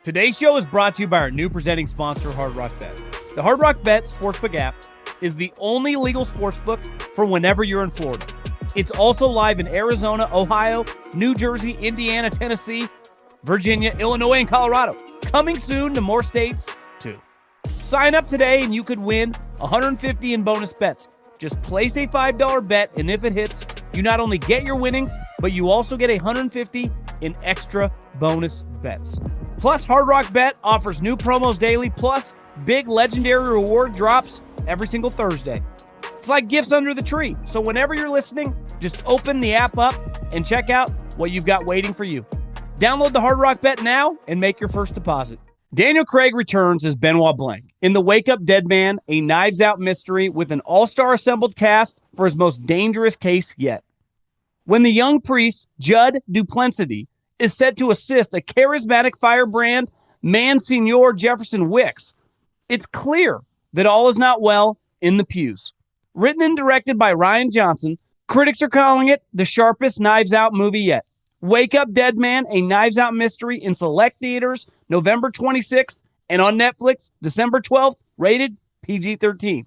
Today's show is brought to you by our new presenting sponsor, Hard Rock Bet. The Hard Rock Bet Sportsbook app is the only legal sportsbook for whenever you're in Florida. It's also live in Arizona, Ohio, New Jersey, Indiana, Tennessee, Virginia, Illinois, and Colorado. Coming soon to more states, too. Sign up today and you could win $150 in bonus bets. Just place a $5 bet, and if it hits, you not only get your winnings, but you also get $150 in extra bonus bets. Plus, Hard Rock Bet offers new promos daily, plus big legendary reward drops every single Thursday. It's like gifts under the tree. So whenever you're listening, just open the app up and check out what you've got waiting for you. Download the Hard Rock Bet now and make your first deposit. Daniel Craig returns as Benoit Blanc in The Wake Up Dead Man, a Knives Out mystery with an all-star assembled cast for his most dangerous case yet. When the young priest, Judd Duplancy, is set to assist a charismatic firebrand, Monsignor Jefferson Wicks, it's clear that all is not well in the pews. Written and directed by Ryan Johnson, critics are calling it the sharpest Knives Out movie yet. Wake Up Dead Man, a Knives Out mystery in select theaters November 26th and on Netflix December 12th, rated PG-13.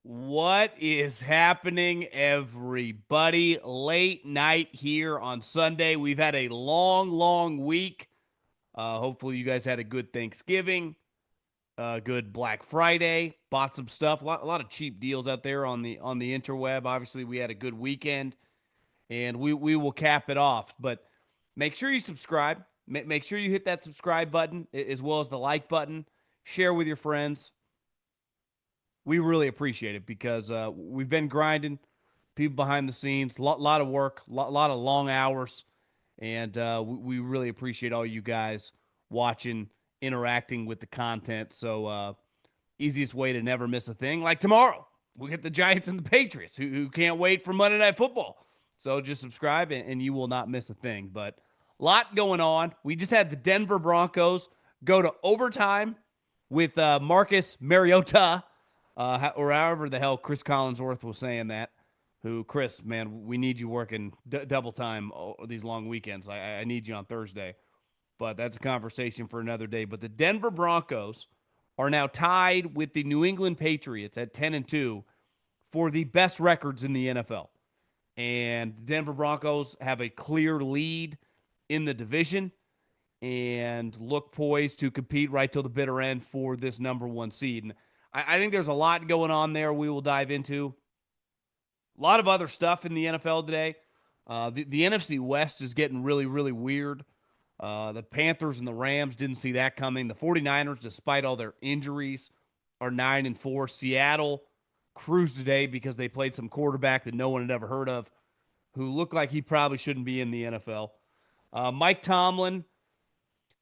What is happening, everybody? Late night here on Sunday. We've had a long week. Hopefully you guys had a good Thanksgiving, good Black Friday, bought some stuff. A lot of cheap deals out there on the interweb. Obviously, we had a good weekend, and we will cap it off. But make sure you subscribe. Make sure you hit that subscribe button as well as the like button. Share with your friends. We really appreciate it because we've been grinding, people behind the scenes, lot of work, lot of long hours, and we really appreciate all you guys watching, interacting with the content. So easiest way to never miss a thing. Like tomorrow, we get the Giants and the Patriots who can't wait for Monday Night Football. So just subscribe and you will not miss a thing. But a lot going on. We just had the Denver Broncos go to overtime with Marcus Mariota, or however the hell Chris Collinsworth was saying that. Chris, man, we need you working double time these long weekends. I need you on Thursday. But that's a conversation for another day. But the Denver Broncos are now tied with the New England Patriots at 10-2 for the best records in the NFL. And the Denver Broncos have a clear lead in the division and look poised to compete right till the bitter end for this number one seed. And I think there's a lot going on there we will dive into. A lot of other stuff in the NFL today. The NFC West is getting really weird. The Panthers and the Rams didn't see that coming. The 49ers, despite all their injuries, are 9-4. Seattle cruised today because they played some quarterback that no one had ever heard of who looked like he probably shouldn't be in the NFL. Mike Tomlin,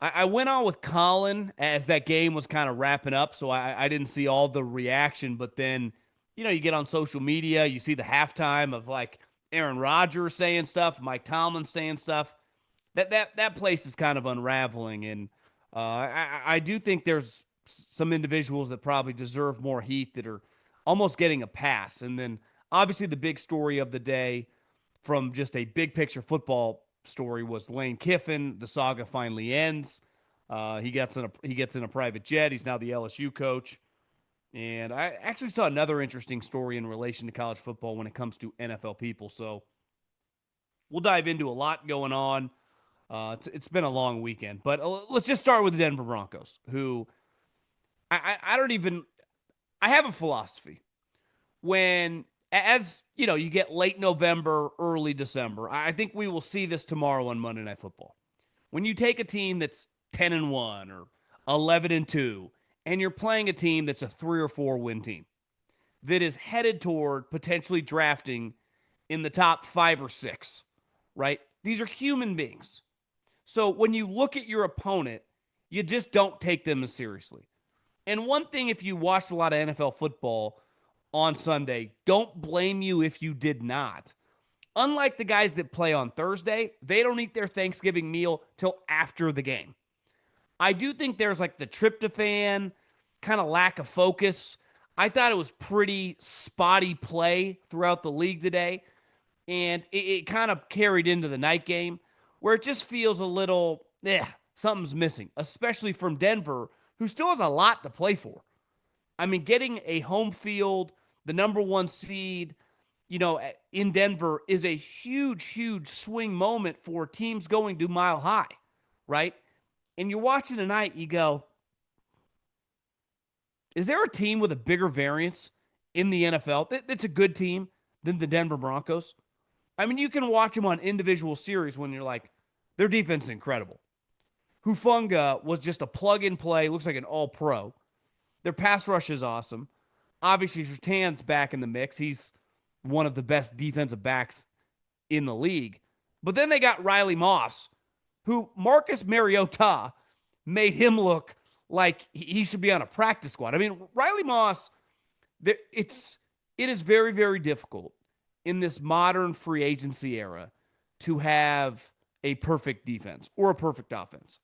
I went on with Colin as that game was kind of wrapping up, so I didn't see all the reaction. But then, you get on social media, you see the halftime of like Aaron Rodgers saying stuff, Mike Tomlin saying stuff. That place is kind of unraveling, and I do think there's some individuals that probably deserve more heat that are almost getting a pass. And then obviously the big story of the day from just a big picture football story was Lane Kiffin. The saga finally ends. He gets in a private jet. He's now the LSU coach. And I actually saw another interesting story in relation to college football when it comes to NFL people. So we'll dive into a lot going on. It's been a long weekend, but let's just start with the Denver Broncos, who I have a philosophy. As you get late November, early December, I think we will see this tomorrow on Monday Night Football. When you take a team that's 10-1 or 11-2, and you're playing a team that's a 3 or 4 win team, that is headed toward potentially drafting in the top 5 or 6, right? These are human beings. So when you look at your opponent, you just don't take them as seriously. And one thing, if you watched a lot of NFL football on Sunday, don't blame you if you did not. Unlike the guys that play on Thursday, they don't eat their Thanksgiving meal till after the game. I do think there's like the tryptophan, kind of lack of focus. I thought it was pretty spotty play throughout the league today, and it kind of carried into the night game where it just feels a little, something's missing, especially from Denver, who still has a lot to play for. I mean, getting a home field, the number one seed, in Denver is a huge, huge swing moment for teams going to Mile High, right? And you're watching tonight, you go, is there a team with a bigger variance in the NFL that's a good team than the Denver Broncos? I mean, you can watch them on individual series when you're like, their defense is incredible. Hufunga was just a plug and play, looks like an all pro. Their pass rush is awesome. Obviously, Surtain's back in the mix. He's one of the best defensive backs in the league. But then they got Riley Moss, who Marcus Mariota made him look like he should be on a practice squad. I mean, Riley Moss, it is very, very difficult in this modern free agency era to have a perfect defense or a perfect offense.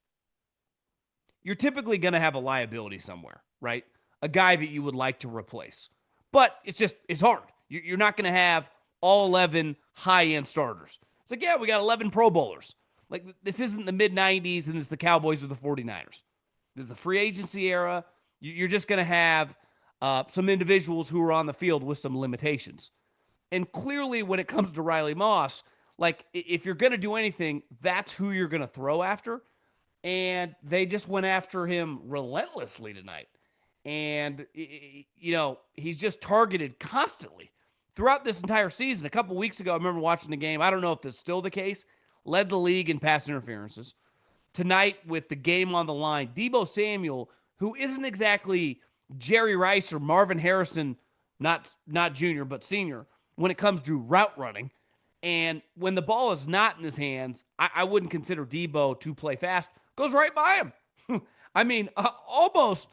You're typically going to have a liability somewhere, right? A guy that you would like to replace. But it's hard. You're not going to have all 11 high-end starters. It's like, yeah, we got 11 Pro Bowlers. Like, this isn't the mid-90s and it's the Cowboys or the 49ers. This is the free agency era. You're just going to have some individuals who are on the field with some limitations. And clearly, when it comes to Riley Moss, like, if you're going to do anything, that's who you're going to throw after. And they just went after him relentlessly tonight. And, he's just targeted constantly throughout this entire season. A couple weeks ago, I remember watching the game. I don't know if that's still the case. Led the league in pass interferences. Tonight, with the game on the line, Deebo Samuel, who isn't exactly Jerry Rice or Marvin Harrison, not junior, but senior, when it comes to route running. And when the ball is not in his hands, I wouldn't consider Deebo to play fast. Goes right by him. I mean, almost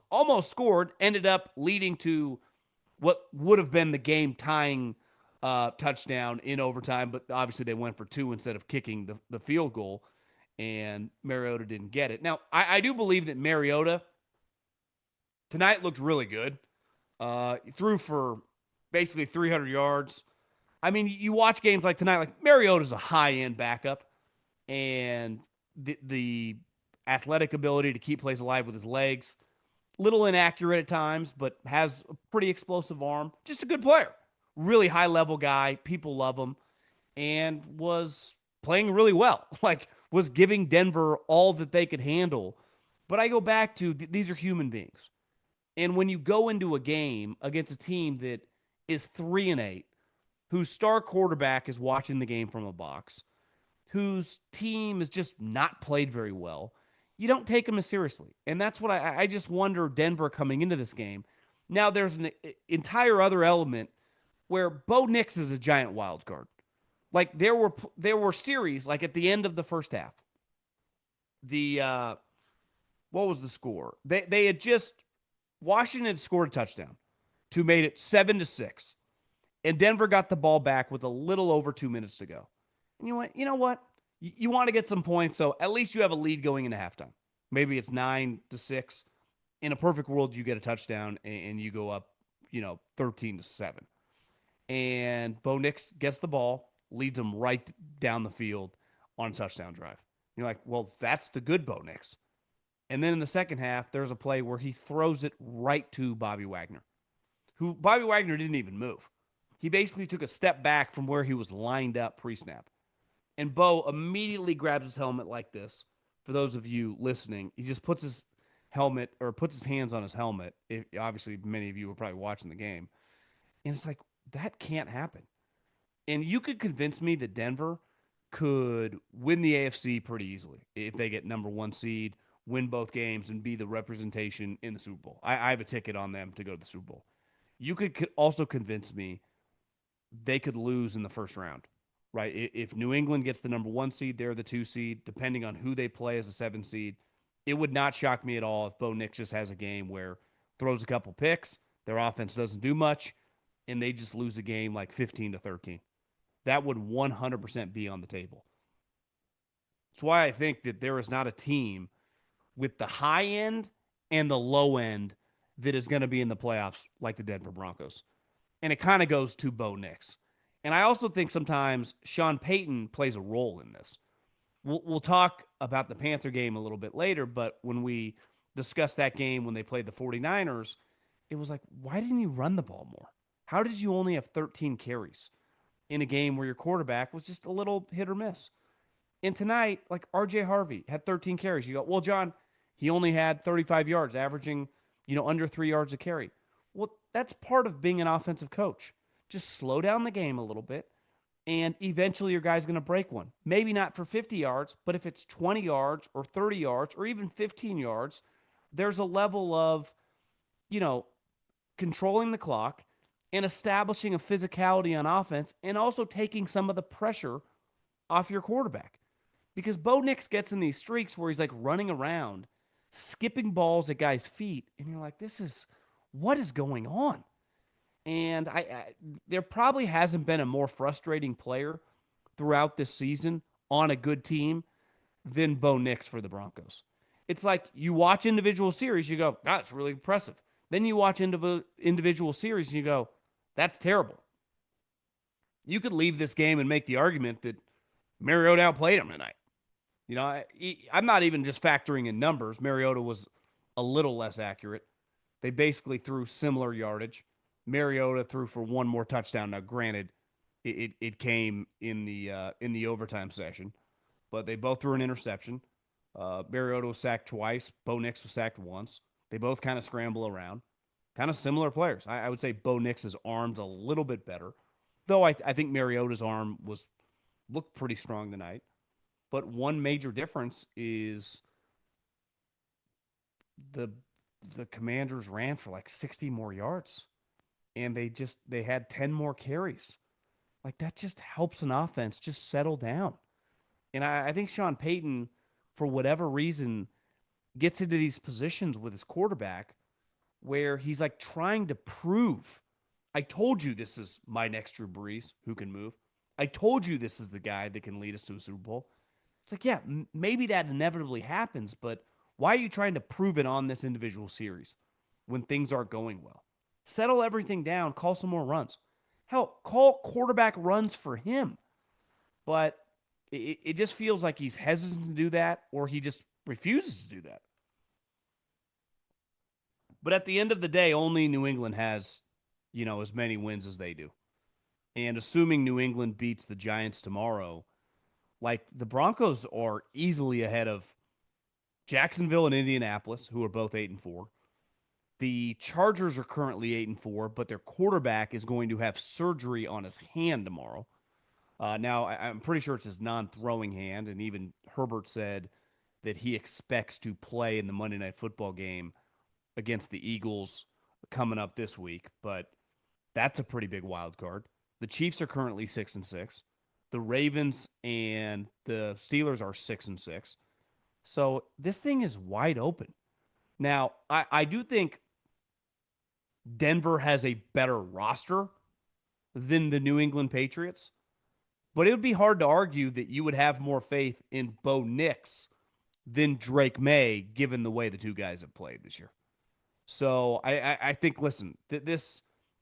scored, ended up leading to what would have been the game-tying touchdown in overtime, but obviously they went for 2 instead of kicking the field goal, and Mariota didn't get it. Now, I do believe that Mariota tonight looked really good. He threw for basically 300 yards. I mean, you watch games like tonight, like Mariota's a high-end backup, and the athletic ability to keep plays alive with his legs, little inaccurate at times, but has a pretty explosive arm. Just a good player. Really high-level guy. People love him, and was playing really well. Like, was giving Denver all that they could handle. But I go back to, these are human beings. And when you go into a game against a team that is 3-8, whose star quarterback is watching the game from a box, whose team has just not played very well, you don't take them as seriously. And that's what I just wonder Denver coming into this game. Now, there's an entire other element where Bo Nix is a giant wild card. Like, there were series, like at the end of the first half. What was the score? They had just, Washington had scored a touchdown to made it 7-6. And Denver got the ball back with a little over 2 minutes to go. And you went, you know what? You want to get some points, so at least you have a lead going into halftime. Maybe it's 9-6. In a perfect world, you get a touchdown and you go up, 13-7. And Bo Nix gets the ball, leads them right down the field on a touchdown drive. You're like, well, that's the good Bo Nix. And then in the second half, there's a play where he throws it right to Bobby Wagner, who Bobby Wagner didn't even move. He basically took a step back from where he was lined up pre-snap. And Bo immediately grabs his helmet like this. For those of you listening, he just puts his helmet or puts his hands on his helmet. Obviously, many of you were probably watching the game. And it's like, that can't happen. And you could convince me that Denver could win the AFC pretty easily if they get number 1 seed, win both games, and be the representation in the Super Bowl. I have a ticket on them to go to the Super Bowl. You could also convince me they could lose in the first round, right? If New England gets the number 1 seed, they're the 2 seed, depending on who they play as a 7 seed. It would not shock me at all if Bo Nix just has a game where throws a couple picks, their offense doesn't do much, and they just lose a game like 15-13. That would 100% be on the table. That's why I think that there is not a team with the high end and the low end that is going to be in the playoffs like the Denver Broncos. And it kind of goes to Bo Nix. And I also think sometimes Sean Payton plays a role in this. We'll talk about the Panther game a little bit later, but when we discussed that game when they played the 49ers, it was like, why didn't you run the ball more? How did you only have 13 carries in a game where your quarterback was just a little hit or miss? And tonight, like RJ Harvey had 13 carries. You go, well, John, he only had 35 yards, averaging, under 3 yards a carry. Well, that's part of being an offensive coach. Just slow down the game a little bit, and eventually your guy's going to break one. Maybe not for 50 yards, but if it's 20 yards or 30 yards or even 15 yards, there's a level of, you know, controlling the clock and establishing a physicality on offense and also taking some of the pressure off your quarterback. Because Bo Nix gets in these streaks where he's like running around, skipping balls at guys' feet, and you're like, what is going on? And there probably hasn't been a more frustrating player throughout this season on a good team than Bo Nix for the Broncos. It's like you watch individual series, you go, that's really impressive. Then you watch individual series and you go, that's terrible. You could leave this game and make the argument that Mariota outplayed him tonight. I'm not even just factoring in numbers. Mariota was a little less accurate. They basically threw similar yardage. Mariota threw for one more touchdown. Now, granted, it came in the overtime session, but they both threw an interception. Mariota was sacked twice. Bo Nix was sacked once. They both kind of scramble around. Kind of similar players. I would say Bo Nix's arm's a little bit better, though I think Mariota's arm looked pretty strong tonight. But one major difference is the Commanders ran for like 60 more yards, and they had 10 more carries. Like that just helps an offense just settle down. And I think Sean Payton, for whatever reason, gets into these positions with his quarterback where he's like trying to prove, I told you this is my next Drew Brees who can move. I told you this is the guy that can lead us to a Super Bowl. It's like, yeah, maybe that inevitably happens, but why are you trying to prove it on this individual series when things aren't going well? Settle everything down, call some more runs. Hell, call quarterback runs for him. But it just feels like he's hesitant to do that, or he just refuses to do that. But at the end of the day, only New England has, as many wins as they do. And assuming New England beats the Giants tomorrow, like the Broncos are easily ahead of Jacksonville and Indianapolis, who are both 8-4. The Chargers are currently 8-4, but their quarterback is going to have surgery on his hand tomorrow. Now, I'm pretty sure it's his non-throwing hand, and even Herbert said that he expects to play in the Monday Night Football game against the Eagles coming up this week, but that's a pretty big wild card. The Chiefs are currently 6-6. The Ravens and the Steelers are 6-6. So this thing is wide open. Now, I do think Denver has a better roster than the New England Patriots, but it would be hard to argue that you would have more faith in Bo Nix than Drake May, given the way the two guys have played this year. So I think, listen, the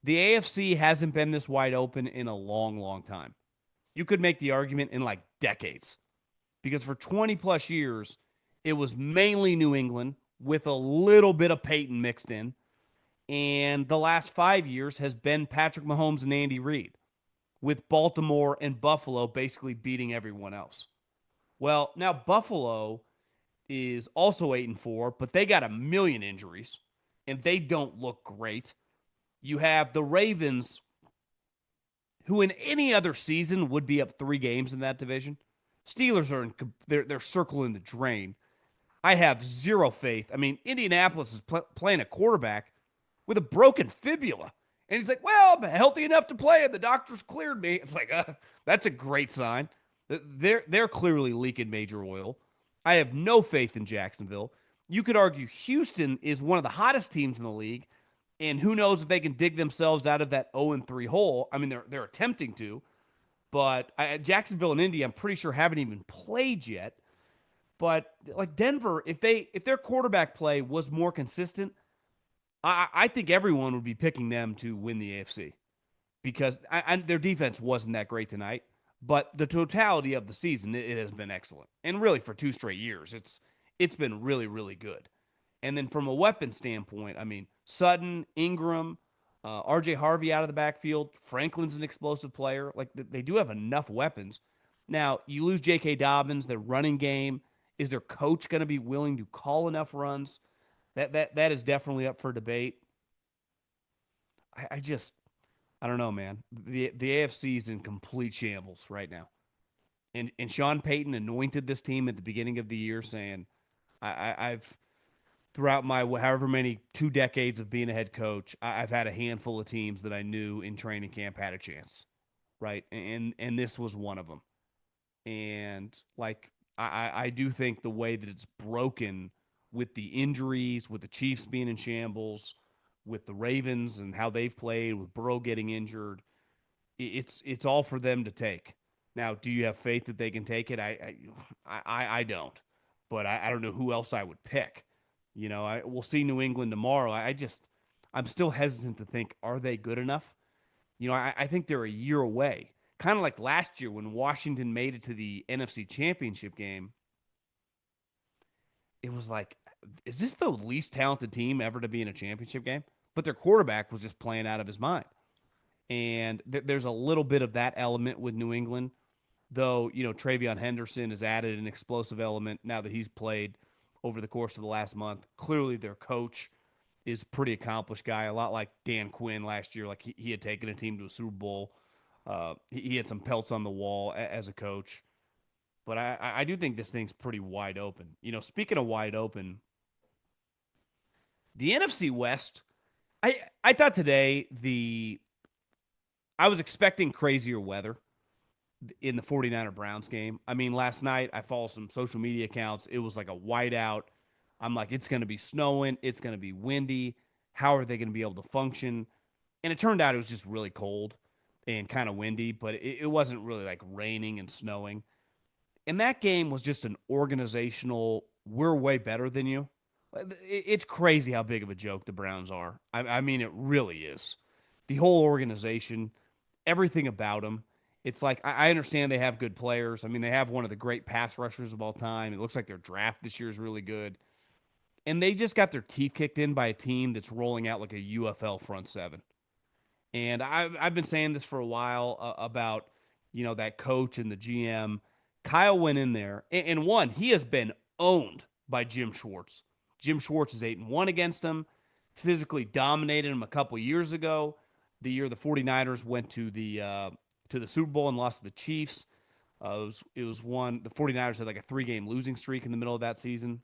AFC hasn't been this wide open in a long, long time. You could make the argument in like decades, because for 20 plus years, it was mainly New England with a little bit of Peyton mixed in. And the last 5 years has been Patrick Mahomes and Andy Reid, with Baltimore and Buffalo basically beating everyone else. Well, now Buffalo is also 8-4, but they got a million injuries and they don't look great. You have the Ravens, who in any other season would be up 3 games in that division. Steelers are they're circling the drain. I have zero faith. I mean, Indianapolis is playing a quarterback with a broken fibula, And he's like, well, I'm healthy enough to play, and the doctors cleared me. It's like, that's a great sign. They're clearly leaking major oil. I have no faith in Jacksonville. You could argue Houston is one of the hottest teams in the league, and who knows if they can dig themselves out of that 0-3 hole. I mean, they're attempting to, but Jacksonville and Indy, I'm pretty sure haven't even played yet. But like Denver, if their quarterback play was more consistent, I think everyone would be picking them to win the AFC because their defense wasn't that great tonight. But the totality of the season, it has been excellent, and really for 2 straight years, it's been really really good. And then from a weapon standpoint, I mean Sutton, Ingram, R.J. Harvey out of the backfield. Franklin's an explosive player. Like they do have enough weapons. Now you lose J.K. Dobbins, their running game. Is their coach going to be willing to call enough runs? That is definitely up for debate. I don't know, man. The AFC is in complete shambles right now. And Sean Payton anointed this team at the beginning of the year, saying, I've throughout my however many 2 decades of being a head coach, I've had a handful of teams that I knew in training camp had a chance, right? And this was one of them. And like I do think the way that it's broken with the injuries, with the Chiefs being in shambles, with the Ravens and how they've played, with Burrow getting injured, it's all for them to take. Now, do you have faith that they can take it? I don't, but I don't know who else I would pick. We'll see New England tomorrow. I'm still hesitant to think, are they good enough? I think they're a year away. Kind of like last year when Washington made it to the NFC Championship game. It was like, is this the least talented team ever to be in a championship game? But their quarterback was just playing out of his mind. And there's a little bit of that element with New England, though, Travion Henderson has added an explosive element now that he's played over the course of the last month. Clearly, their coach is a pretty accomplished guy, a lot like Dan Quinn last year. Like he had taken a team to a Super Bowl. He had some pelts on the wall as a coach. But I do think this thing's pretty wide open. Speaking of wide open, the NFC West, I thought today I was expecting crazier weather in the 49er Browns game. I mean, last night I followed some social media accounts. It was like a whiteout. I'm like, it's going to be snowing. It's going to be windy. How are they going to be able to function? And it turned out it was just really cold and kind of windy, but it wasn't really like raining and snowing. And that game was just an organizational, we're way better than you. It's crazy how big of a joke the Browns are. I mean, it really is. The whole organization, everything about them. It's like, I understand they have good players. I mean, they have one of the great pass rushers of all time. It looks like their draft this year is really good. And they just got their teeth kicked in by a team that's rolling out like a UFL front seven. And I've been saying this for a while about, that coach and the GM. Kyle went in there and won. He has been owned by Jim Schwartz. Jim Schwartz is 8-1 against him, physically dominated him a couple years ago. The year the 49ers went to the Super Bowl and lost to the Chiefs. It was one, the 49ers had like a 3-game losing streak in the middle of that season.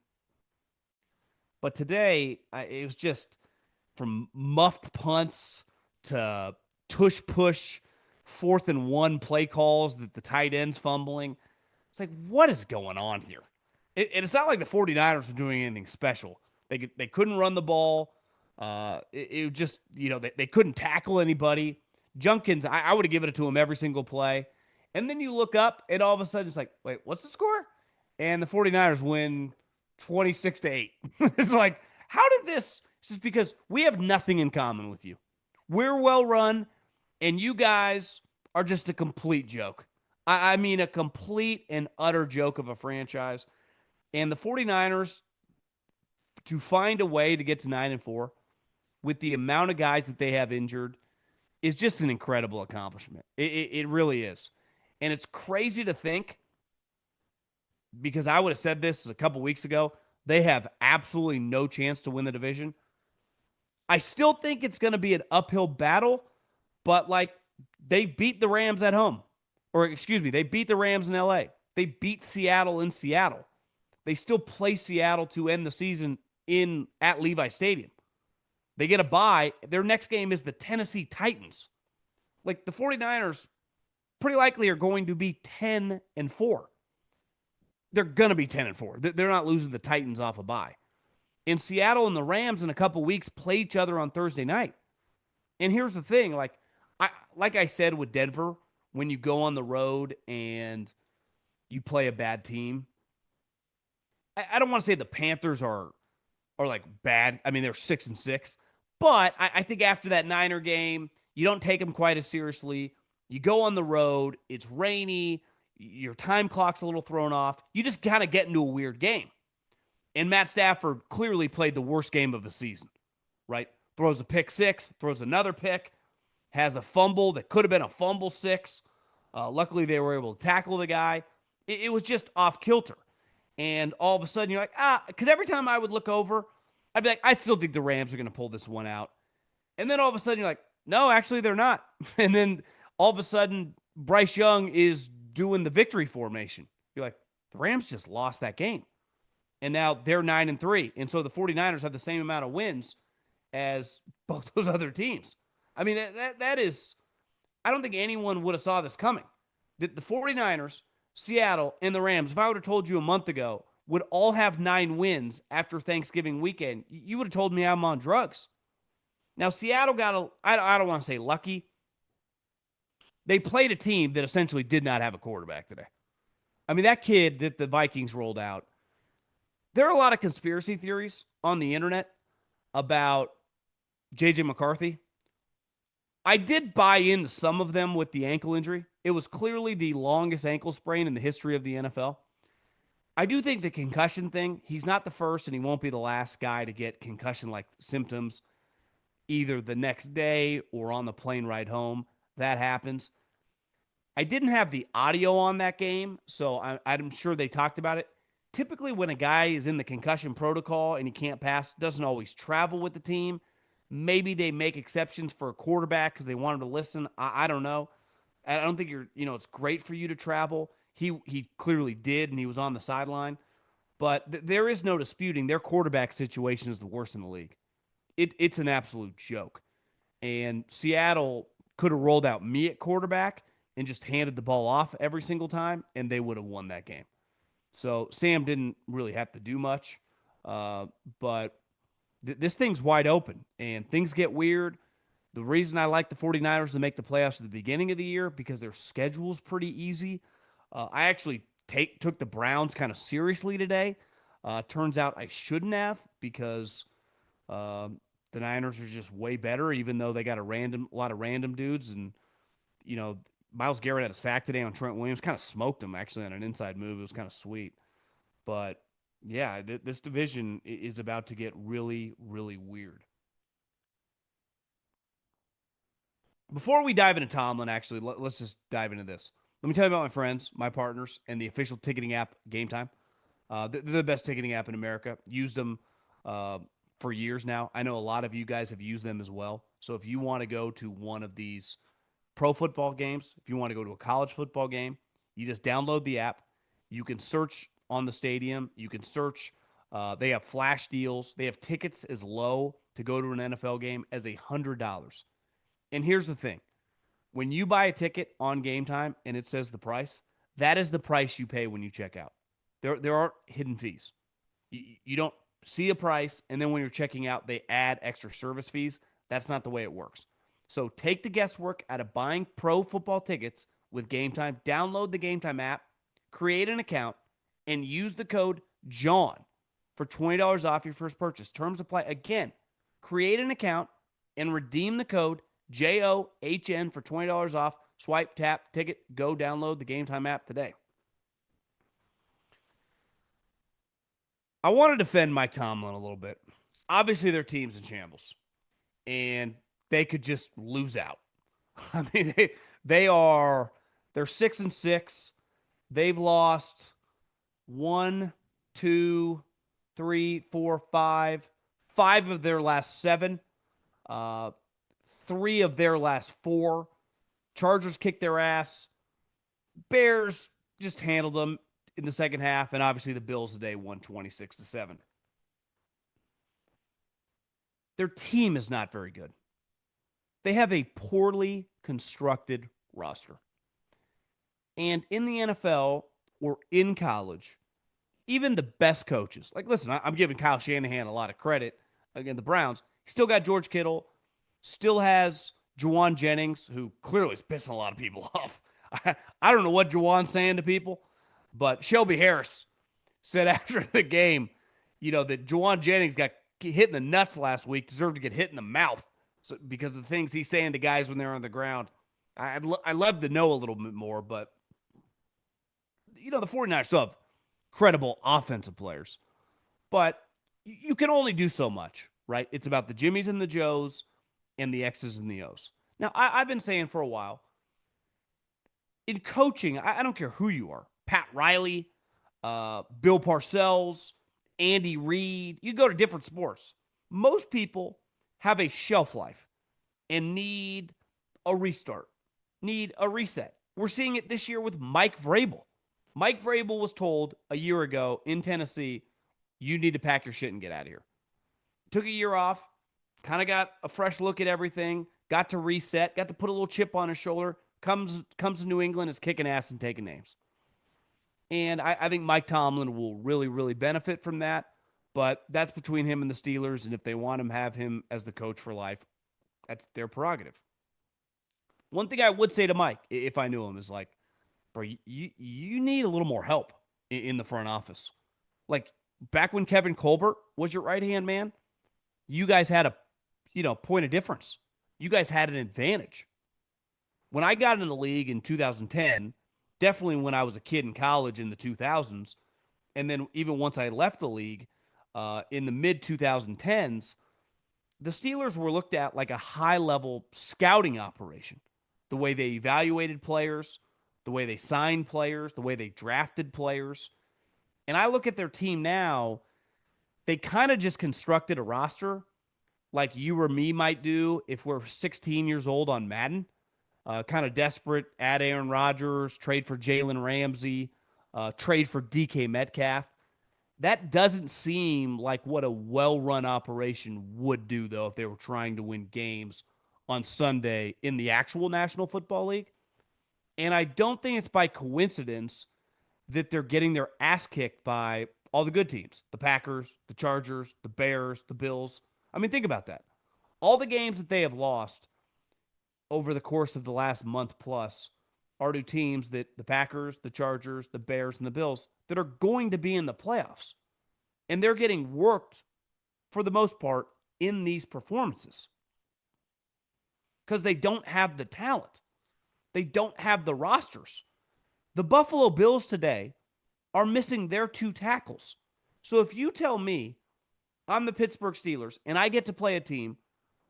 But today, it was just from muffed punts to tush push, 4th-and-1 play calls that the tight end's fumbling. It's like, what is going on here? It's not like the 49ers were doing anything special. They couldn't run the ball. It just, they couldn't tackle anybody. Junkins, I would have given it to him every single play. And then you look up, and all of a sudden it's like, wait, what's the score? And the 49ers win 26-8. It's like, how did this? It's just because we have nothing in common with you. We're well run, and you guys are just a complete joke. I mean, a complete and utter joke of a franchise. And the 49ers, to find a way to get to 9-4 with the amount of guys that they have injured, is just an incredible accomplishment. It really is. And it's crazy to think, because I would have said this a couple weeks ago, they have absolutely no chance to win the division. I still think it's going to be an uphill battle, but like they beat the Rams at home. Or excuse me, they beat the Rams in LA. They beat Seattle in Seattle. They still play Seattle to end the season at Levi Stadium. They get a bye. Their next game is the Tennessee Titans. Like the 49ers pretty likely are going to be 10-4. They're going to be 10-4. They're not losing the Titans off a bye. And Seattle and the Rams in a couple weeks play each other on Thursday night. And here's the thing, like I said with Denver, when you go on the road and you play a bad team, I don't want to say the Panthers are like bad. I mean, they're 6-6, but I think after that Niner game, you don't take them quite as seriously. You go on the road, it's rainy, your time clock's a little thrown off. You just kind of get into a weird game. And Matt Stafford clearly played the worst game of the season, right? Throws a pick six, throws another pick, has a fumble that could have been a fumble six. Luckily, they were able to tackle the guy. It was just off kilter. And all of a sudden, you're like, because every time I would look over, I'd be like, I still think the Rams are going to pull this one out. And then all of a sudden, you're like, no, actually, they're not. And then all of a sudden, Bryce Young is doing the victory formation. You're like, the Rams just lost that game. And now they're 9-3. And so the 49ers have the same amount of wins as both those other teams. I mean, that is, I don't think anyone would have saw this coming. The 49ers, Seattle, and the Rams, if I would have told you a month ago, would all have 9 wins after Thanksgiving weekend, you would have told me I'm on drugs. Now, Seattle got I don't want to say lucky. They played a team that essentially did not have a quarterback today. I mean, that kid that the Vikings rolled out, there are a lot of conspiracy theories on the internet about J.J. McCarthy. I did buy into some of them with the ankle injury. It was clearly the longest ankle sprain in the history of the NFL. I do think the concussion thing, he's not the first and he won't be the last guy to get concussion-like symptoms either the next day or on the plane ride home. That happens. I didn't have the audio on that game, so I'm sure they talked about it. Typically, when a guy is in the concussion protocol and he can't pass, doesn't always travel with the team. Maybe they make exceptions for a quarterback because they want him to listen. I don't know. I don't think it's great for you to travel. He clearly did, and he was on the sideline. But there is no disputing their quarterback situation is the worst in the league. It's an absolute joke. And Seattle could have rolled out me at quarterback and just handed the ball off every single time, and they would have won that game. So Sam didn't really have to do much, but this thing's wide open, and things get weird. The reason I like the 49ers to make the playoffs at the beginning of the year, because their schedule's pretty easy. I actually took the Browns kind of seriously today. Turns out I shouldn't have, because the Niners are just way better, even though they got a lot of random dudes. And, Myles Garrett had a sack today on Trent Williams, kind of smoked him actually on an inside move. It was kind of sweet. But yeah, this division is about to get really, really weird. Before we dive into Tomlin, actually, let's just dive into this. Let me tell you about my friends, my partners, and the official ticketing app, GameTime. They're the best ticketing app in America. Used them for years now. I know a lot of you guys have used them as well. So if you want to go to one of these pro football games, if you want to go to a college football game, you just download the app. You can search on the stadium. You can search. They have flash deals. They have tickets as low to go to an NFL game as $100. And here's the thing. When you buy a ticket on Game Time and it says the price, that is the price you pay when you check out. There aren't hidden fees. You don't see a price, and then when you're checking out, they add extra service fees. That's not the way it works. So take the guesswork out of buying pro football tickets with Game Time. Download the Game Time app, create an account, and use the code JOHN for $20 off your first purchase. Terms apply. Again, create an account and redeem the code JOHN for $20 off. Swipe, tap, ticket, go download the Game Time app today. I want to defend Mike Tomlin a little bit. Obviously, their team's in shambles, and they could just lose out. I mean, they're 6-6. They've lost 1, 2, 3, 4, 5 of their last 7. 3 of their last 4. Chargers kicked their ass. Bears just handled them in the second half, and obviously the Bills today won 26-7. their team is not very good. They have a poorly constructed roster. And in the NFL or in college, even the best coaches, like, listen, I'm giving Kyle Shanahan a lot of credit. Again, the Browns, he still got George Kittle, still has Juwan Jennings, who clearly is pissing a lot of people off. I don't know what Juwan's saying to people, but Shelby Harris said after the game, that Juwan Jennings got hit in the nuts last week, deserved to get hit in the mouth because of the things he's saying to guys when they're on the ground. I'd love to know a little bit more, but, the 49ers still have credible offensive players. But you can only do so much, right? It's about the Jimmies and the Joes and the X's and the O's. Now, I've been saying for a while, in coaching, I don't care who you are. Pat Riley, Bill Parcells, Andy Reid. You go to different sports. Most people have a shelf life and need a restart, need a reset. We're seeing it this year with Mike Vrabel. Mike Vrabel was told a year ago in Tennessee, you need to pack your shit and get out of here. Took a year off, kind of got a fresh look at everything, got to reset, got to put a little chip on his shoulder, comes to New England, is kicking ass and taking names. And I think Mike Tomlin will really, really benefit from that. But that's between him and the Steelers. And if they want him, have him as the coach for life, that's their prerogative. One thing I would say to Mike, if I knew him, is like, bro, you need a little more help in the front office. Like, back when Kevin Colbert was your right-hand man, you guys had a point of difference. You guys had an advantage. When I got into the league in 2010, definitely when I was a kid in college in the 2000s, and then even once I left the league in the mid-2010s, the Steelers were looked at like a high-level scouting operation. The way they evaluated players, the way they signed players, the way they drafted players. And I look at their team now, they kind of just constructed a roster like you or me might do if we're 16 years old on Madden. Kind of desperate, add Aaron Rodgers, trade for Jalen Ramsey, trade for DK Metcalf. That doesn't seem like what a well-run operation would do, though, if they were trying to win games on Sunday in the actual National Football League. And I don't think it's by coincidence that they're getting their ass kicked by all the good teams. The Packers, the Chargers, the Bears, the Bills. I mean, think about that. All the games that they have lost over the course of the last month plus are to teams that the Packers, the Chargers, the Bears, and the Bills that are going to be in the playoffs. And they're getting worked, for the most part, in these performances. Because they don't have the talent. They don't have the rosters. The Buffalo Bills today are missing their two tackles. So if you tell me I'm the Pittsburgh Steelers and I get to play a team,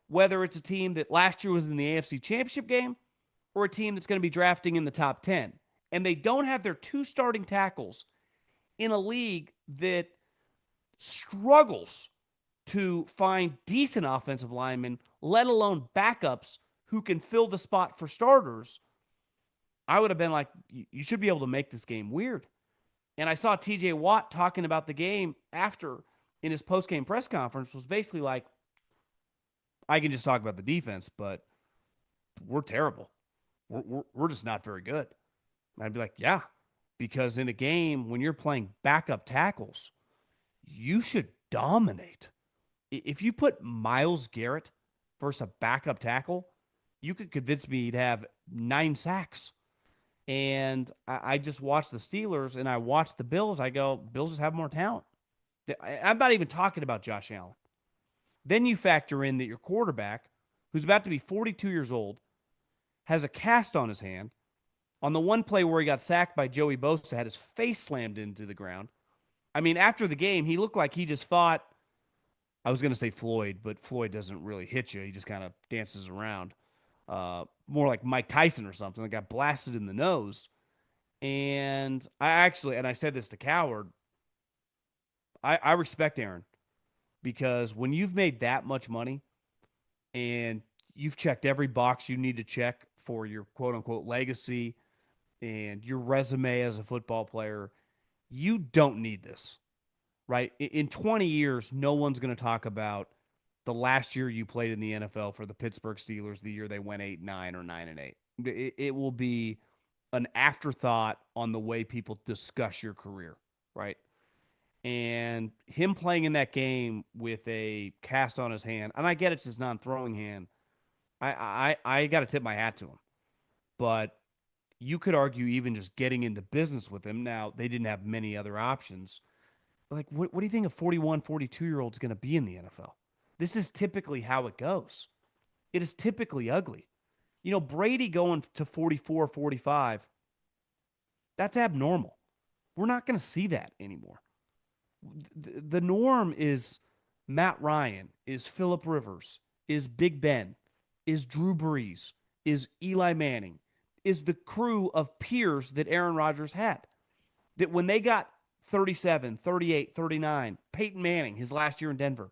whether it's a team that last year was in the AFC Championship game or a team that's going to be drafting in the top 10, and they don't have their two starting tackles in a league that struggles to find decent offensive linemen, let alone backups who can fill the spot for starters, I would have been like, you should be able to make this game weird. And I saw TJ Watt talking about the game after in his post-game press conference was basically like, I can just talk about the defense, but we're terrible. We're just not very good. And I'd be like, yeah, because in a game when you're playing backup tackles, you should dominate. If you put Myles Garrett versus a backup tackle, you could convince me he'd have 9 sacks. And I just watched the Steelers and I watched the Bills. I go, Bills just have more talent. I'm not even talking about Josh Allen. Then you factor in that your quarterback, who's about to be 42 years old, has a cast on his hand. On the one play where he got sacked by Joey Bosa, had his face slammed into the ground. I mean, after the game, he looked like he just fought, I was going to say Floyd, but Floyd doesn't really hit you. He just kind of dances around. More like Mike Tyson or something that got blasted in the nose. And I said this to Coward, I respect Aaron because when you've made that much money and you've checked every box you need to check for your quote unquote legacy and your resume as a football player, you don't need this, right? In 20 years, no one's going to talk about the last year you played in the NFL for the Pittsburgh Steelers, the year they went 8-9 or 9-8. It will be an afterthought on the way people discuss your career, right? And him playing in that game with a cast on his hand, and I get it's his non-throwing hand. I got to tip my hat to him. But you could argue even just getting into business with him. Now, they didn't have many other options. Like, what do you think a 41, 42-year-old is going to be in the NFL? This is typically how it goes. It is typically ugly. You know, Brady going to 44, 45, that's abnormal. We're not going to see that anymore. The norm is Matt Ryan, is Phillip Rivers, is Big Ben, is Drew Brees, is Eli Manning, is the crew of peers that Aaron Rodgers had. That when they got 37, 38, 39, Peyton Manning, his last year in Denver,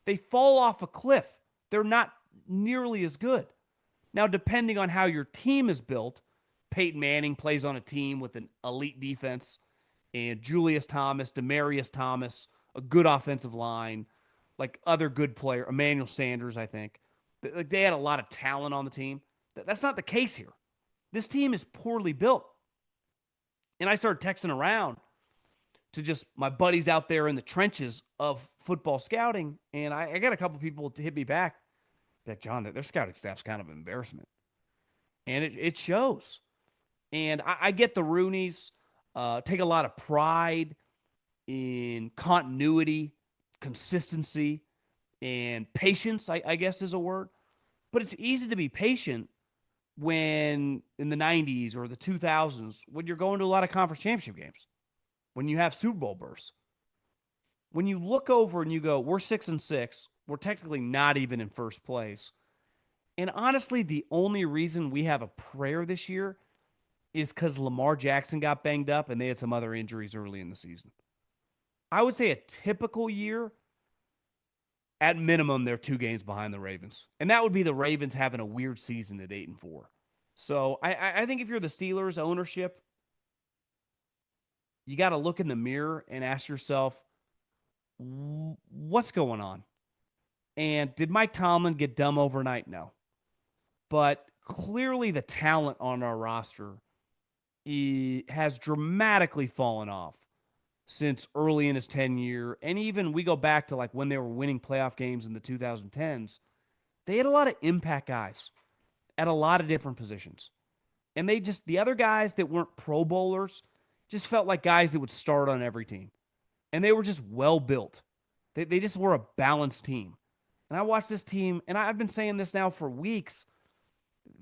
they fall off a cliff. They're not nearly as good. Now, depending on how your team is built, Peyton Manning plays on a team with an elite defense, and Julius Thomas, Demarius Thomas, a good offensive line, like other good player, Emmanuel Sanders, I think. Like they had a lot of talent on the team. That's not the case here. This team is poorly built. And I started texting around to just my buddies out there in the trenches of football scouting, and I got a couple people to hit me back. Like, John, their scouting staff's kind of an embarrassment. And it shows. And I get the Rooneys take a lot of pride in continuity, consistency, and patience, I guess is a word. But it's easy to be patient when in the 90s or the 2000s, when you're going to a lot of conference championship games, when you have Super Bowl bursts. When you look over and you go, we're 6-6, we're technically not even in first place. And honestly, the only reason we have a prayer this year is because Lamar Jackson got banged up and they had some other injuries early in the season. I would say a typical year, at minimum, they're 2 games behind the Ravens. And that would be the Ravens having a weird season at 8-4. So I think if you're the Steelers ownership, you got to look in the mirror and ask yourself, what's going on? And did Mike Tomlin get dumb overnight? No. But clearly the talent on our roster has dramatically fallen off since early in his tenure. And even we go back to like when they were winning playoff games in the 2010s, they had a lot of impact guys at a lot of different positions. And the other guys that weren't Pro Bowlers just felt like guys that would start on every team. And they were just well built. They just were a balanced team. And I watched this team, and I've been saying this now for weeks.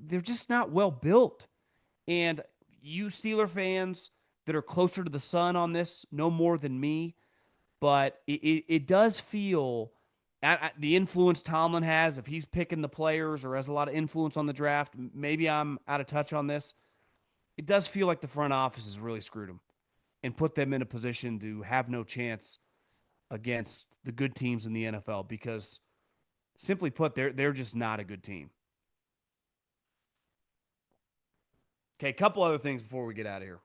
They're just not well built. And you Steeler fans that are closer to the sun on this know more than me, but it does feel at the influence Tomlin has, if he's picking the players or has a lot of influence on the draft, maybe I'm out of touch on this. It does feel like the front office has really screwed them and put them in a position to have no chance against the good teams in the NFL because, simply put, they're just not a good team. Okay, a couple other things before we get out of here.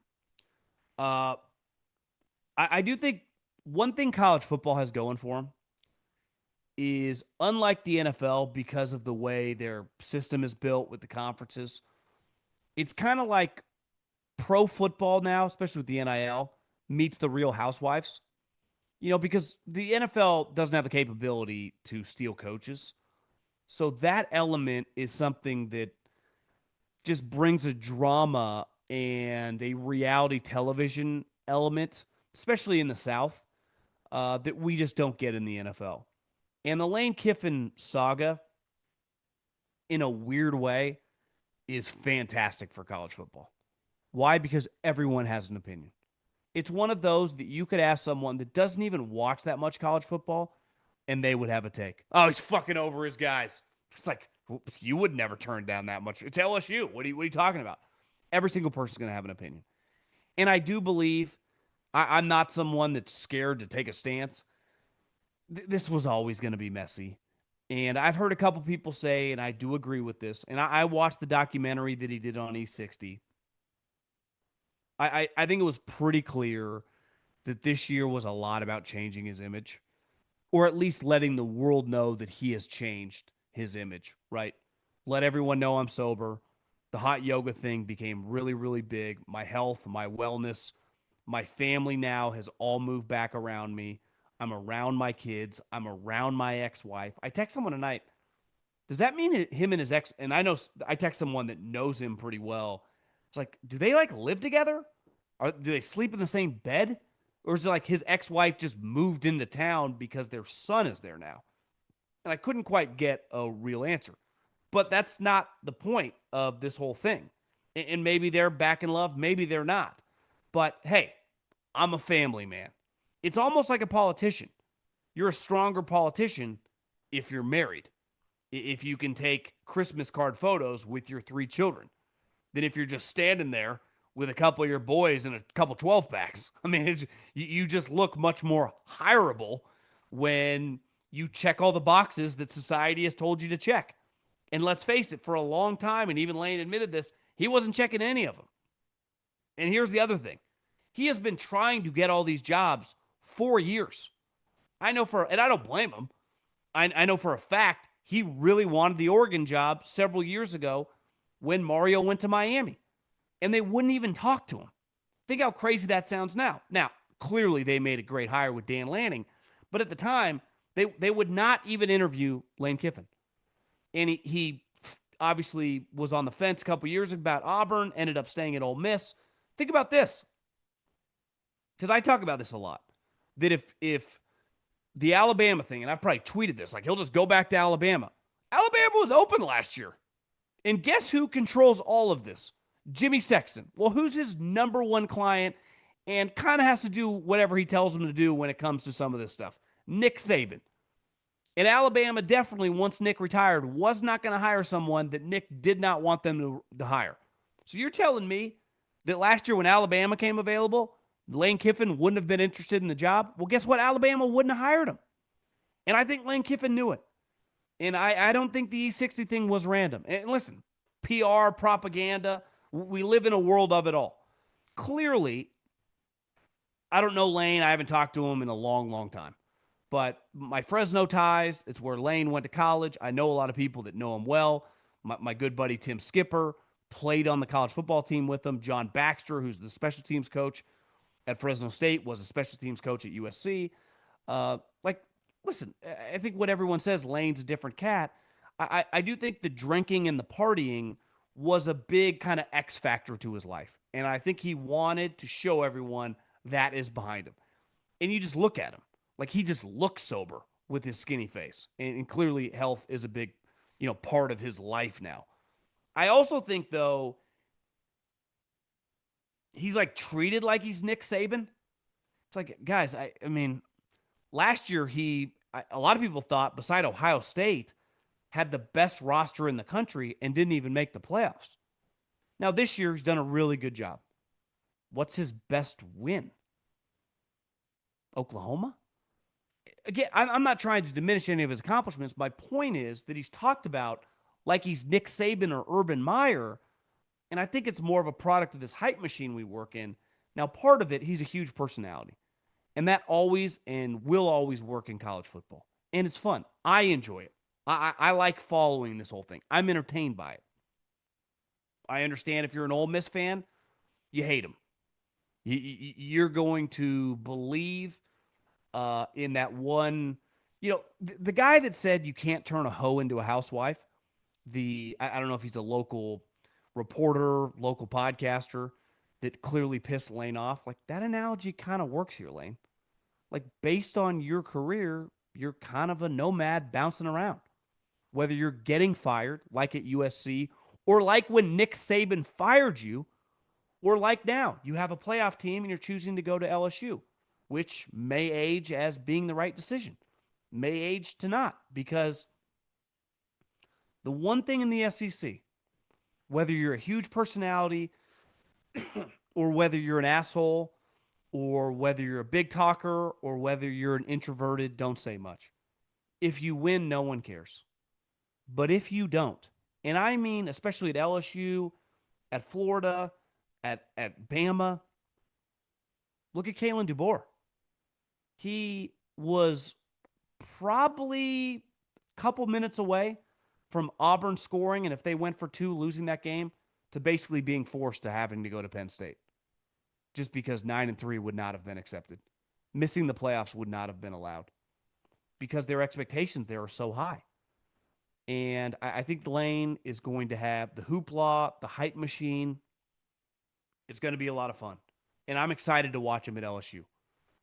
I do think one thing college football has going for them is, unlike the NFL, because of the way their system is built with the conferences, it's kind of like pro football now, especially with the NIL, meets the Real Housewives. You know, because the NFL doesn't have the capability to steal coaches. So that element is something that just brings a drama and a reality television element, especially in the South, that we just don't get in the NFL. And the Lane Kiffin saga, in a weird way, is fantastic for college football. Why? Because everyone has an opinion. It's one of those that you could ask someone that doesn't even watch that much college football, and they would have a take. Oh, he's fucking over his guys. It's like, you would never turn down that much. It's LSU. What are you talking about? Every single person's going to have an opinion. And I do believe I'm not someone that's scared to take a stance. This was always going to be messy. And I've heard a couple people say, and I do agree with this, and I watched the documentary that he did on E60. I think it was pretty clear that this year was a lot about changing his image, or at least letting the world know that he has changed his image, right? Let everyone know I'm sober. The hot yoga thing became really, really big. My health, my wellness, my family now has all moved back around me. I'm around my kids. I'm around my ex-wife. I text someone tonight. Does that mean him and his ex? And I know I text someone that knows him pretty well. It's like, do they like live together? Or do they sleep in the same bed? Or is it like his ex-wife just moved into town because their son is there now? And I couldn't quite get a real answer. But that's not the point of this whole thing. And maybe they're back in love, maybe they're not. But hey, I'm a family man. It's almost like a politician. You're a stronger politician if you're married, if you can take Christmas card photos with your 3 children, than if you're just standing there with a couple of your boys and a couple 12 packs. I mean, you just look much more hireable when you check all the boxes that society has told you to check. And let's face it, for a long time, and even Lane admitted this, he wasn't checking any of them. And here's the other thing. He has been trying to get all these jobs for years. And I don't blame him. I know for a fact he really wanted the Oregon job several years ago when Mario went to Miami. And they wouldn't even talk to him. Think how crazy that sounds now. Now, clearly they made a great hire with Dan Lanning, but at the time, they would not even interview Lane Kiffin. And he obviously was on the fence a couple years about Auburn, ended up staying at Ole Miss. Think about this, because I talk about this a lot, that if the Alabama thing, and I probably tweeted this, like he'll just go back to Alabama. Alabama was open last year. And guess who controls all of this? Jimmy Sexton. Well, who's his number one client and kind of has to do whatever he tells him to do when it comes to some of this stuff? Nick Saban. And Alabama definitely, once Nick retired, was not going to hire someone that Nick did not want them to hire. So you're telling me that last year when Alabama came available, Lane Kiffin wouldn't have been interested in the job? Well, guess what? Alabama wouldn't have hired him. And I think Lane Kiffin knew it. And I don't think the E60 thing was random. And listen, PR, propaganda, we live in a world of it all. Clearly, I don't know Lane. I haven't talked to him in a long, long time. But my Fresno ties, it's where Lane went to college. I know a lot of people that know him well. My good buddy Tim Skipper played on the college football team with him. John Baxter, who's the special teams coach at Fresno State, was a special teams coach at USC. Listen, I think what everyone says, Lane's a different cat. I do think the drinking and the partying was a big kind of X factor to his life. And I think he wanted to show everyone that is behind him. And you just look at him. Like he just looks sober with his skinny face. And clearly health is a big, part of his life now. I also think, though, he's like treated like he's Nick Saban. It's like, guys, I mean, last year a lot of people thought, beside Ohio State, had the best roster in the country and didn't even make the playoffs. Now, this year, he's done a really good job. What's his best win? Oklahoma? Again, I'm not trying to diminish any of his accomplishments. My point is that he's talked about like he's Nick Saban or Urban Meyer, and I think it's more of a product of this hype machine we work in. Now, part of it, he's a huge personality, and that always and will always work in college football, and it's fun. I enjoy it. I like following this whole thing. I'm entertained by it. I understand if you're an Ole Miss fan, you hate him. You're going to believe in that one, the guy that said you can't turn a hoe into a housewife. I don't know if he's a local reporter, local podcaster that clearly pissed Lane off. Like that analogy kind of works here, Lane. Like based on your career, you're kind of a nomad bouncing around. Whether you're getting fired, like at USC, or like when Nick Saban fired you, or like now, you have a playoff team and you're choosing to go to LSU, which may age as being the right decision, may age to not, because the one thing in the SEC, whether you're a huge personality or whether you're an asshole or whether you're a big talker or whether you're an introverted, don't say much. If you win, no one cares. But if you don't, and I mean especially at LSU, at Florida, at Bama, look at Kalen DeBoer. He was probably a couple minutes away from Auburn scoring, and if they went for two, losing that game, to basically being forced to having to go to Penn State, just because 9-3 would not have been accepted. Missing the playoffs would not have been allowed because their expectations there are so high. And I think Lane is going to have the hoopla, the hype machine. It's going to be a lot of fun. And I'm excited to watch him at LSU.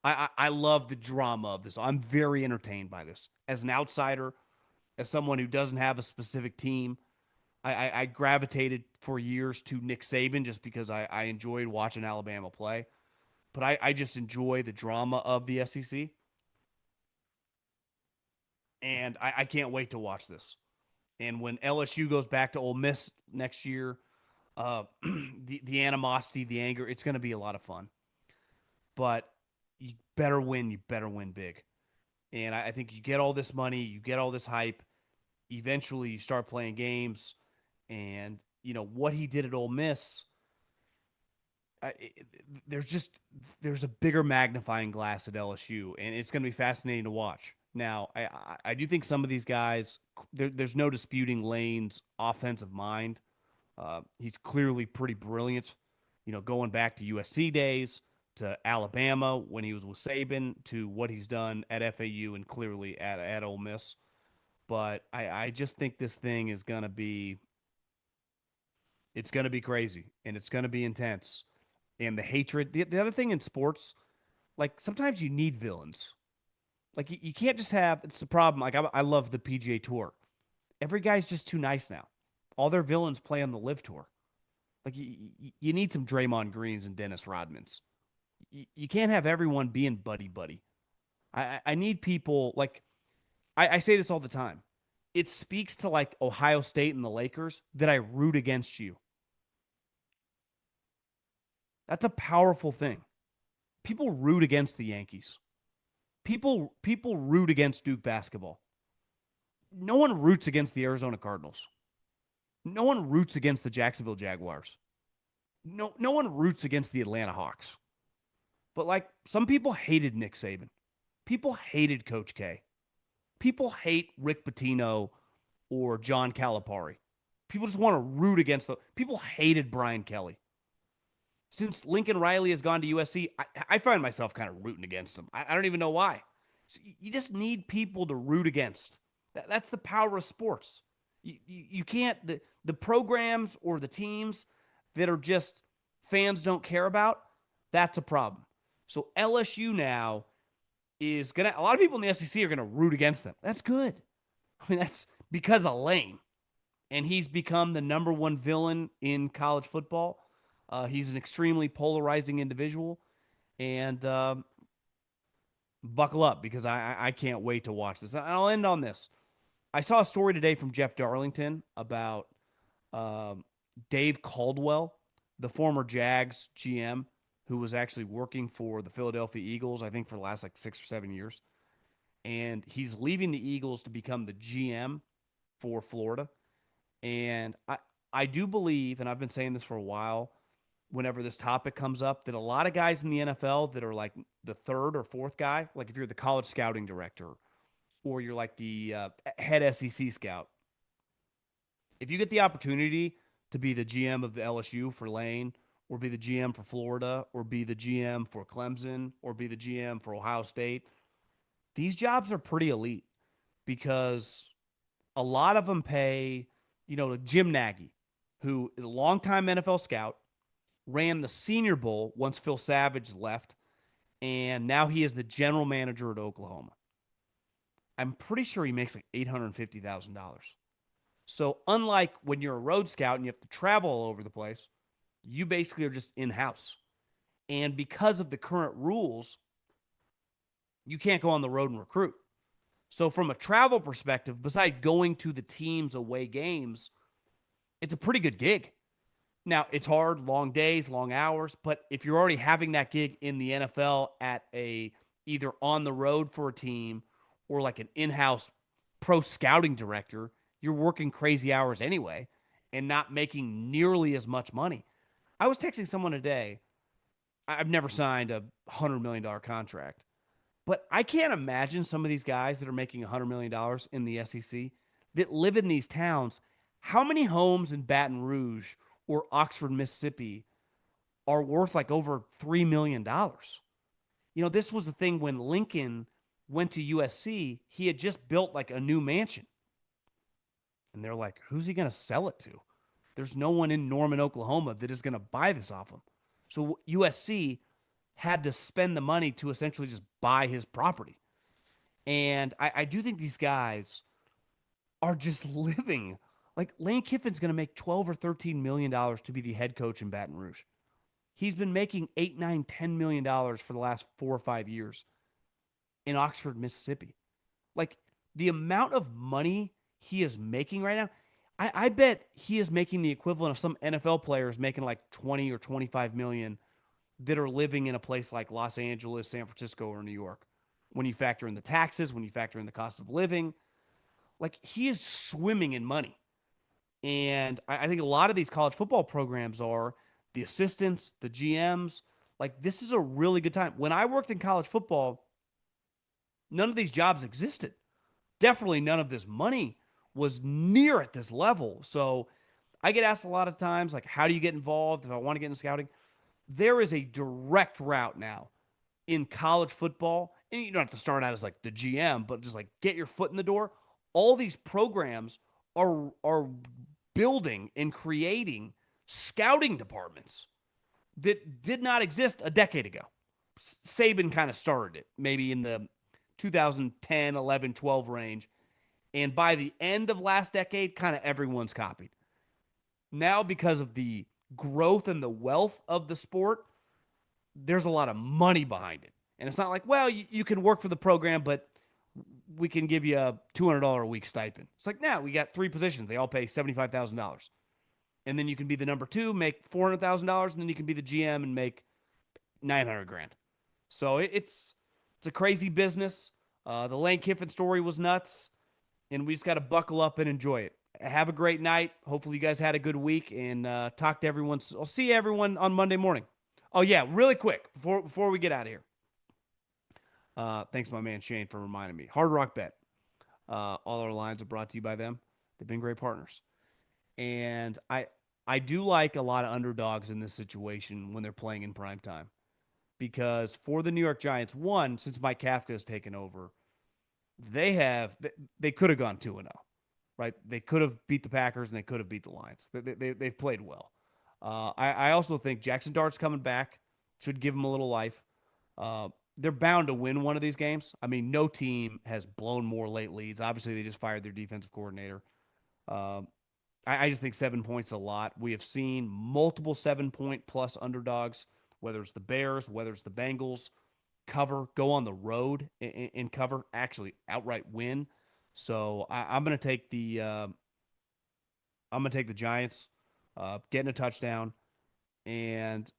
I love the drama of this. I'm very entertained by this. As an outsider, as someone who doesn't have a specific team, I gravitated for years to Nick Saban just because I enjoyed watching Alabama play. But I just enjoy the drama of the SEC. And I can't wait to watch this. And when LSU goes back to Ole Miss next year, the animosity, the anger, it's going to be a lot of fun. But you better win. You better win big. And I think you get all this money, you get all this hype. Eventually, you start playing games, and what he did at Ole Miss. There's just there's a bigger magnifying glass at LSU, and it's going to be fascinating to watch. Now, I do think some of these guys, there's no disputing Lane's offensive mind. He's clearly pretty brilliant. Going back to USC days, to Alabama when he was with Saban, to what he's done at FAU and clearly at Ole Miss. But I just think this thing is gonna be it's gonna be crazy and it's gonna be intense. And the hatred. The other thing in sports, like sometimes you need villains. Like you can't just have. It's the problem. Like I love the PGA Tour. Every guy's just too nice now. All their villains play on the Live Tour. Like you need some Draymond Greens and Dennis Rodmans. You can't have everyone being buddy buddy. I need people like I say this all the time. It speaks to like Ohio State and the Lakers that I root against you. That's a powerful thing. People root against the Yankees. People root against Duke basketball. No one roots against the Arizona Cardinals. No one roots against the Jacksonville Jaguars. No one roots against the Atlanta Hawks. But like some people hated Nick Saban. People hated Coach K. People hate Rick Pitino or John Calipari. People just want to root against them. People hated Brian Kelly. Since Lincoln Riley has gone to USC, I find myself kind of rooting against him. I don't even know why. So you just need people to root against. That's the power of sports. You can't, the programs or the teams that are just fans don't care about, that's a problem. So LSU now is going to, a lot of people in the SEC are going to root against them. That's good. I mean, that's because of Lane. And he's become the number one villain in college football. He's an extremely polarizing individual. And buckle up because I can't wait to watch this. And I'll end on this. I saw a story today from Jeff Darlington about Dave Caldwell, the former Jags GM, who was actually working for the Philadelphia Eagles, I think for the last like 6 or 7 years. And he's leaving the Eagles to become the GM for Florida. And I do believe, and I've been saying this for a while, whenever this topic comes up, that a lot of guys in the NFL that are like the third or fourth guy, like if you're the college scouting director or you're like the head SEC scout, if you get the opportunity to be the GM of the LSU for Lane, or be the GM for Florida, or be the GM for Clemson, or be the GM for Ohio State, these jobs are pretty elite because a lot of them pay, Jim Nagy, who is a longtime NFL scout, ran the Senior Bowl once Phil Savage left, and now he is the general manager at Oklahoma. I'm pretty sure he makes like $850,000. So unlike when you're a road scout and you have to travel all over the place, you basically are just in-house. And because of the current rules, you can't go on the road and recruit. So from a travel perspective, besides going to the team's away games, it's a pretty good gig. Now, it's hard, long days, long hours, but if you're already having that gig in the NFL at either on the road for a team or like an in-house pro scouting director, you're working crazy hours anyway and not making nearly as much money. I was texting someone today. I've never signed a $100 million contract, But I can't imagine some of these guys that are making $100 million in the SEC that live in these towns. How many homes in Baton Rouge or Oxford, Mississippi are worth like over $3 million? This was the thing when Lincoln went to USC. He had just built like a new mansion. And they're like, who's he going to sell it to? There's no one in Norman, Oklahoma that is going to buy this off him. So USC had to spend the money to essentially just buy his property. And I do think these guys are just living like Lane Kiffin's going to make 12 or $13 million to be the head coach in Baton Rouge. He's been making 8, 9, $10 million for the last 4 or 5 years in Oxford, Mississippi. Like the amount of money he is making right now, I bet he is making the equivalent of some NFL players making like 20 or 25 million that are living in a place like Los Angeles, San Francisco, or New York. When you factor in the taxes, when you factor in the cost of living, like he is swimming in money. And I think a lot of these college football programs are the assistants, the GMs. Like this is a really good time. When I worked in college football, none of these jobs existed. Definitely none of this money was near at this level. So I get asked a lot of times, like, how do you get involved if I want to get into scouting? There is a direct route now in college football. And you don't have to start out as like the GM, but just like get your foot in the door. All these programs are building and creating scouting departments that did not exist a decade ago. Saban kind of started it, maybe in the 2010, 11, 12 range. And by the end of last decade, kind of everyone's copied. Now, because of the growth and the wealth of the sport, there's a lot of money behind it. And it's not like, well, you can work for the program, but we can give you a $200 a week stipend. It's like, now we got three positions. They all pay $75,000. And then you can be the number two, make $400,000, and then you can be the GM and make 900 grand. So it's a crazy business. The Lane Kiffin story was nuts, and we just got to buckle up and enjoy it. Have a great night. Hopefully you guys had a good week, and talk to everyone. I'll see everyone on Monday morning. Oh yeah, really quick before we get out of here. Thanks, my man Shane, for reminding me. Hard Rock Bet. All our lines are brought to you by them. They've been great partners, and I do like a lot of underdogs in this situation when they're playing in prime time, because for the New York Giants, one, since Mike Kafka has taken over, they could have gone 2-0, right? They could have beat the Packers and they could have beat the Lions. They've played well. I also think Jackson Dart's coming back, should give them a little life. They're bound to win one of these games. I mean, no team has blown more late leads. Obviously, they just fired their defensive coordinator. Uh, I just think 7 points a lot. We have seen multiple 7-point plus underdogs, whether it's the Bears, whether it's the Bengals, cover, go on the road and cover, actually outright win. So I'm going to take the Giants, getting a touchdown, and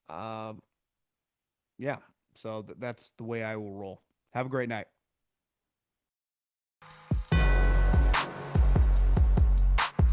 yeah. So that's the way I will roll. Have a great night.